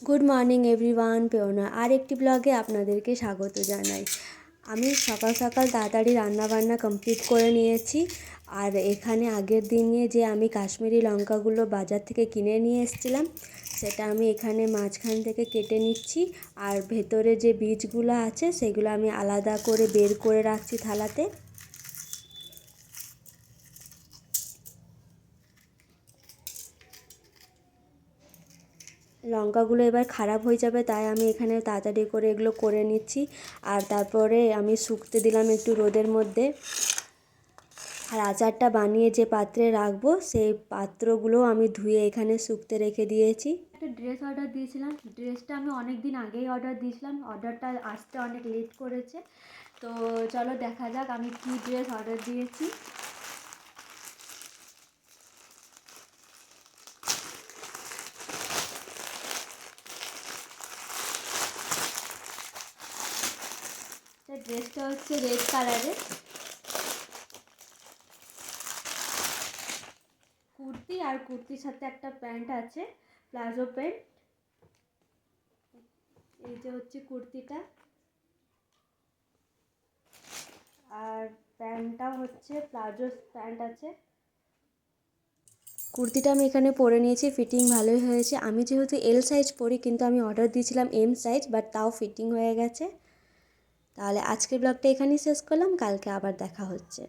Good morning everyone, পেওনা আর একটি ব্লগে আপনাদেরকে স্বাগত জানাই। আমি সকাল সকাল তাড়াতাড়ি রান্নাবান্না কমপ্লিট করে নিয়েছি। আর এখানে আগের দিনে যে আমি কাশ্মীরি লঙ্কাগুলো বাজার থেকে কিনে নিয়ে এসেছিলাম, সেটা আমি এখানে মাঝখান থেকে কেটে নিচ্ছি। আর ভেতরে যে বীজগুলো আছে সেগুলো আমি আলাদা করে বের করে রাখছি থালাতে। লঙ্কাগুলো এবার খারাপ হয়ে যাবে, তাই আমি এখানে তাড়াতাড়ি করে এগুলো করে নিচ্ছি। আর তারপরে আমি শুকতে দিলাম একটু রোদের মধ্যে। আর আচারটা বানিয়ে যে পাত্রে রাখবো সেই পাত্রগুলো আমি ধুয়ে এখানে শুকতে রেখে দিয়েছি। একটা ড্রেস অর্ডার দিয়েছিলাম, ড্রেসটা আমি অনেক দিন আগেই অর্ডার দিয়েছিলাম, অর্ডারটা আসতে অনেক লেট করেছে। তো চলো দেখা যাক আমি কী ড্রেস অর্ডার দিয়েছি। ড্রেসটা হচ্ছে রেড কালারের, কুর্তি আর কুর্তির সাথে একটা প্যান্ট আছে, প্লাজো প্যান্ট। এই যে হচ্ছে কুর্তিটা, আর প্যান্টটাও হচ্ছে প্লাজো প্যান্ট আছে। কুর্তিটা আমি এখানে পরে নিয়েছি, ফিটিং ভালোই হয়েছে। আমি যেহেতু এল সাইজ পরি, কিন্তু আমি অর্ডার দিয়েছিলাম এম সাইজ, বাট তাও ফিটিং হয়ে গেছে। তাহলে আজকের ব্লগটা এখানেই শেষ করলাম, কালকে আবার দেখা হচ্ছে।